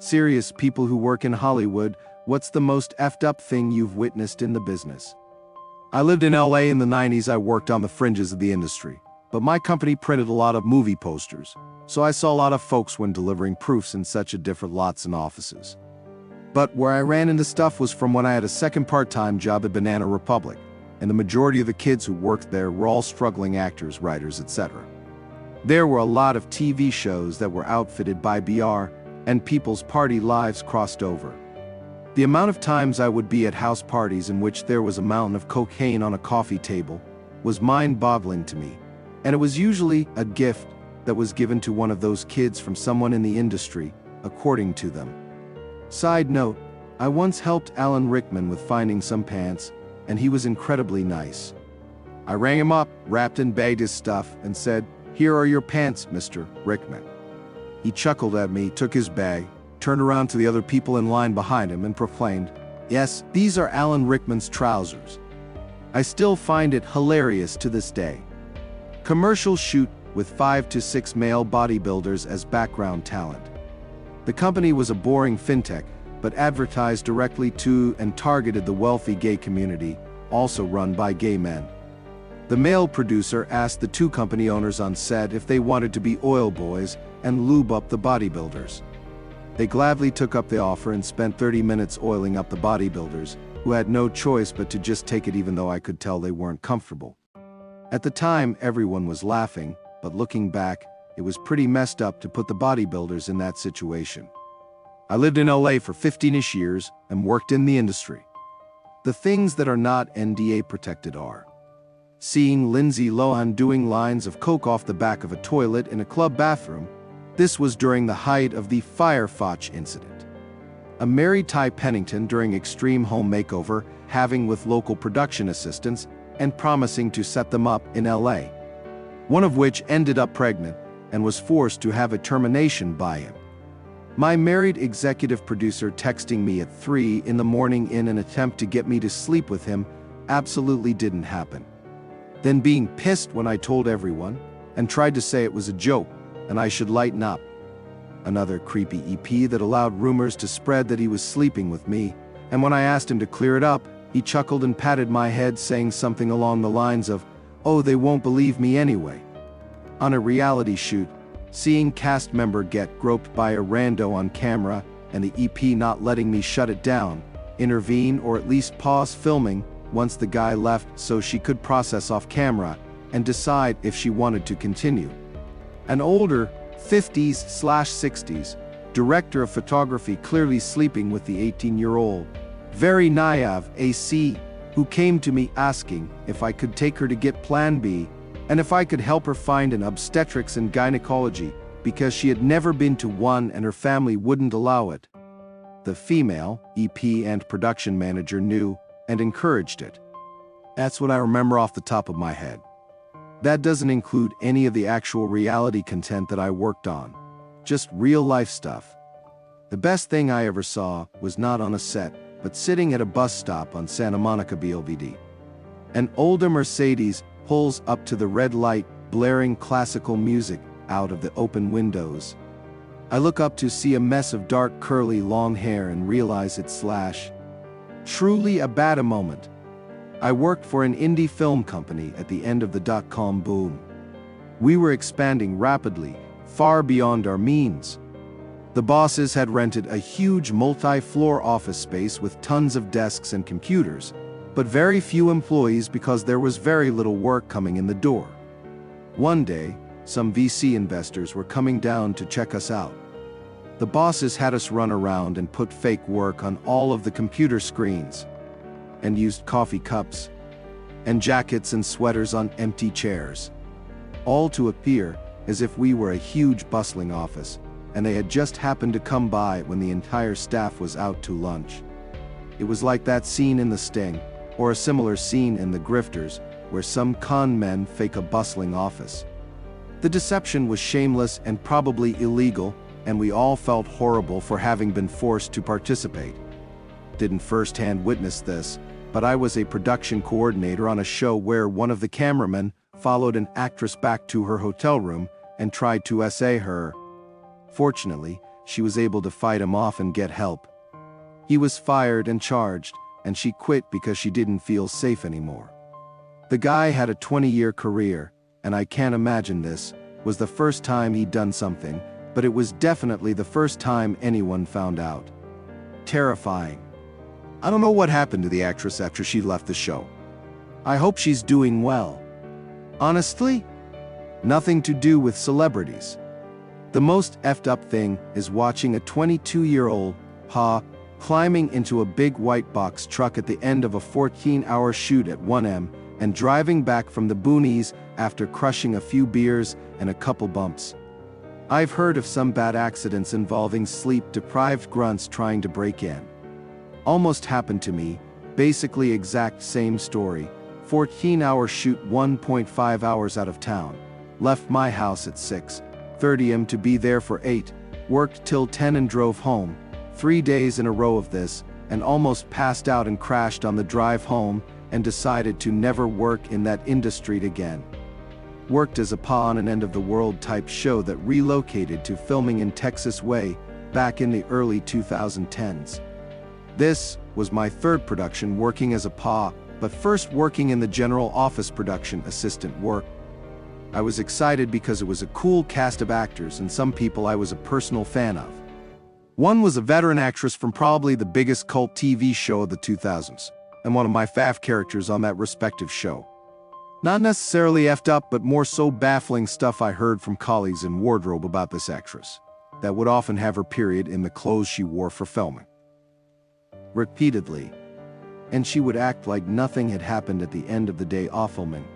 Serious people who work in Hollywood, what's the most effed up thing you've witnessed in the business? I lived in LA in the 90s. I worked on the fringes of the industry, but my company printed a lot of movie posters, so I saw a lot of folks when delivering proofs in such a different lots and offices. But where I ran into stuff was from when I had a second part-time job at Banana Republic, and the majority of the kids who worked there were all struggling actors, writers, etc. There were a lot of TV shows that were outfitted by BR, and people's party lives crossed over. The amount of times I would be at house parties in which there was a mountain of cocaine on a coffee table was mind-boggling to me, and it was usually a gift that was given to one of those kids from someone in the industry, according to them. Side note, I once helped Alan Rickman with finding some pants, and he was incredibly nice. I rang him up, wrapped and bagged his stuff, and said, "Here are your pants, Mr. Rickman." He chuckled at me, took his bag, turned around to the other people in line behind him and proclaimed, "Yes, these are Alan Rickman's trousers." I still find it hilarious to this day. Commercial shoot with 5 to 6 male bodybuilders as background talent. The company was a boring fintech, but advertised directly to and targeted the wealthy gay community, also run by gay men. The male producer asked the two company owners on set if they wanted to be oil boys and lube up the bodybuilders. They gladly took up the offer and spent 30 minutes oiling up the bodybuilders, who had no choice but to just take it even though I could tell they weren't comfortable. At the time, everyone was laughing, but looking back, it was pretty messed up to put the bodybuilders in that situation. I lived in LA for 15-ish years and worked in the industry. The things that are not NDA protected are seeing Lindsay Lohan doing lines of coke off the back of a toilet in a club bathroom. This was during the height of the Firefox incident. A Mary Ty Pennington during Extreme Home Makeover, having with local production assistants and promising to set them up in LA. One of which ended up pregnant and was forced to have a termination by him. My married executive producer texting me at 3 in the morning in an attempt to get me to sleep with him absolutely didn't happen. Then being pissed when I told everyone and tried to say it was a joke and I should lighten up. Another creepy EP that allowed rumors to spread that he was sleeping with me, and when I asked him to clear it up, he chuckled and patted my head saying something along the lines of, "Oh, they won't believe me anyway." On a reality shoot, seeing cast member get groped by a rando on camera and the EP not letting me shut it down, intervene or at least pause filming once the guy left so she could process off camera and decide if she wanted to continue. An older, 50s/60s, director of photography clearly sleeping with the 18-year-old, very naive AC, who came to me asking if I could take her to get Plan B and if I could help her find an obstetrics and gynecology because she had never been to one and her family wouldn't allow it. The female, EP and production manager knew and encouraged it. That's what I remember off the top of my head. That doesn't include any of the actual reality content that I worked on, just real-life stuff. The best thing I ever saw was not on a set, but sitting at a bus stop on Santa Monica BLVD. An older Mercedes pulls up to the red light, blaring classical music out of the open windows. I look up to see a mess of dark curly long hair and realize it's Slash. Truly a bad moment. I worked for an indie film company at the end of the dot-com boom. We were expanding rapidly, far beyond our means. The bosses had rented a huge multi-floor office space with tons of desks and computers, but very few employees because there was very little work coming in the door. One day, some VC investors were coming down to check us out. The bosses had us run around and put fake work on all of the computer screens, and used coffee cups and jackets and sweaters on empty chairs, all to appear as if we were a huge bustling office, and they had just happened to come by when the entire staff was out to lunch. It was like that scene in The Sting, or a similar scene in The Grifters, where some con men fake a bustling office. The deception was shameless and probably illegal, and we all felt horrible for having been forced to participate. Didn't firsthand witness this, but I was a production coordinator on a show where one of the cameramen followed an actress back to her hotel room and tried to essay her. Fortunately, she was able to fight him off and get help. He was fired and charged, and she quit because she didn't feel safe anymore. The guy had a 20-year career, and I can't imagine this was the first time he'd done something, but it was definitely the first time anyone found out. Terrifying. I don't know what happened to the actress after she left the show. I hope she's doing well. Honestly, nothing to do with celebrities. The most effed up thing is watching a 22-year-old Pa climbing into a big white box truck at the end of a 14-hour shoot at 1 a.m. and driving back from the boonies after crushing a few beers and a couple bumps. I've heard of some bad accidents involving sleep-deprived grunts trying to break in. Almost happened to me, basically exact same story. 14-hour shoot, 1.5 hours out of town. Left my house at 6:30 a.m. to be there for 8, worked till 10 and drove home. 3 days in a row of this, and almost passed out and crashed on the drive home, and decided to never work in that industry again. Worked as a Pa on an end-of-the-world type show that relocated to filming in Texas way, back in the early 2010s. This was my third production working as a Pa, but first working in the general office production assistant work. I was excited because it was a cool cast of actors and some people I was a personal fan of. One was a veteran actress from probably the biggest cult TV show of the 2000s, and one of my fav characters on that respective show. Not necessarily effed up, but more so baffling stuff I heard from colleagues in wardrobe about this actress, that would often have her period in the clothes she wore for filming. Repeatedly. And she would act like nothing had happened at the end of the day off filming.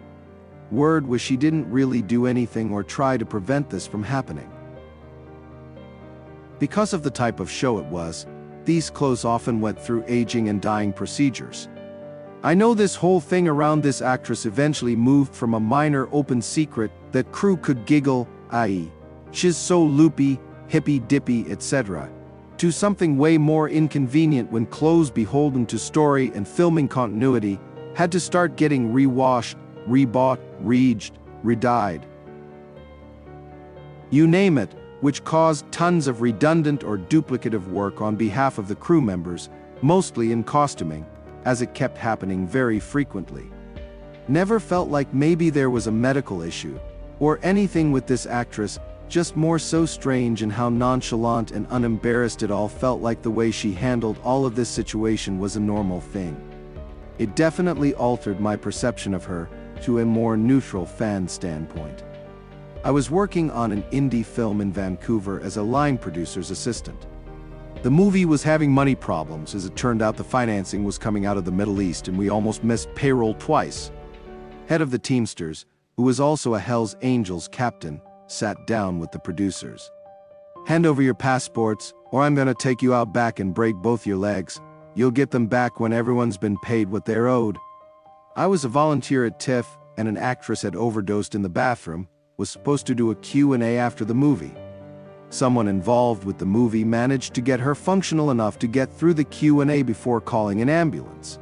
Word was she didn't really do anything or try to prevent this from happening. Because of the type of show it was, these clothes often went through aging and dyeing procedures. I know this whole thing around this actress eventually moved from a minor open secret that crew could giggle, i.e., she's so loopy, hippy-dippy, etc., to something way more inconvenient when clothes beholden to story and filming continuity had to start getting rewashed, rebought, reaged, redyed. You name it, which caused tons of redundant or duplicative work on behalf of the crew members, mostly in costuming, as it kept happening very frequently. Never felt like maybe there was a medical issue, or anything with this actress, just more so strange in how nonchalant and unembarrassed it all felt, like the way she handled all of this situation was a normal thing. It definitely altered my perception of her to a more neutral fan standpoint. I was working on an indie film in Vancouver as a line producer's assistant. The movie was having money problems. As it turned out, the financing was coming out of the Middle East and we almost missed payroll twice. Head of the Teamsters, who was also a Hells Angels captain, sat down with the producers. "Hand over your passports, or I'm gonna take you out back and break both your legs. You'll get them back when everyone's been paid what they're owed." I was a volunteer at TIFF, and an actress had overdosed in the bathroom, was supposed to do a Q&A after the movie. Someone involved with the movie managed to get her functional enough to get through the Q&A before calling an ambulance.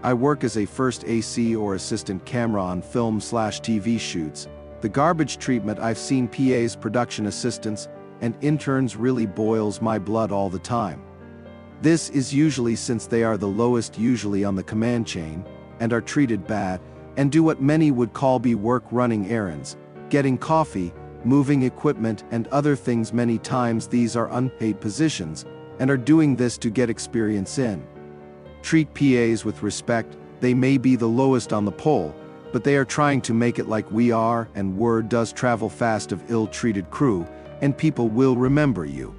I work as a first AC or assistant camera on film/TV shoots. The garbage treatment I've seen PAs, production assistants, and interns really boils my blood all the time. This is usually since they are the lowest usually on the command chain, and are treated bad, and do what many would call be work running errands, getting coffee, moving equipment and other things. Many times these are unpaid positions, and are doing this to get experience in. Treat PAs with respect. They may be the lowest on the pole, but they are trying to make it like we are, and word does travel fast of ill-treated crew, and people will remember you.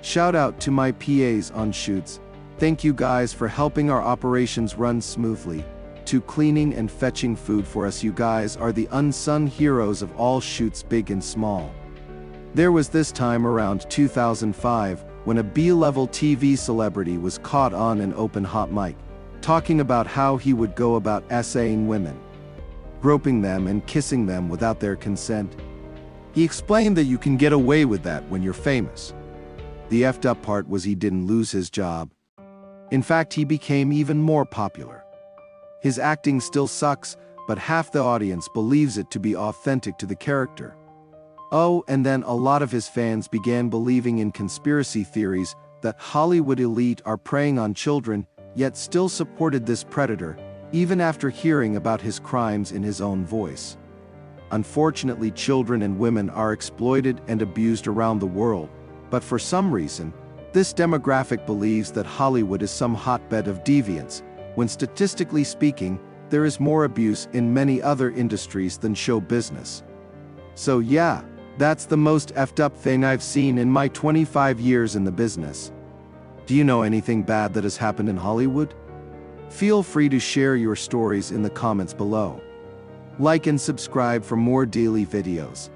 Shout out to my PAs on shoots. Thank you guys for helping our operations run smoothly. To cleaning and fetching food for us. You guys are the unsung heroes of all shoots, big and small. There was this time around 2005 when a B-level TV celebrity was caught on an open hot mic, talking about how he would go about essaying women, groping them and kissing them without their consent. He explained that you can get away with that when you're famous. The effed up part was he didn't lose his job. In fact, he became even more popular. His acting still sucks, but half the audience believes it to be authentic to the character. Oh, and then a lot of his fans began believing in conspiracy theories that Hollywood elite are preying on children, yet still supported this predator, even after hearing about his crimes in his own voice. Unfortunately, children and women are exploited and abused around the world, but for some reason, this demographic believes that Hollywood is some hotbed of deviance, when statistically speaking, there is more abuse in many other industries than show business. So yeah, that's the most effed up thing I've seen in my 25 years in the business. Do you know anything bad that has happened in Hollywood? Feel free to share your stories in the comments below. Like and subscribe for more daily videos.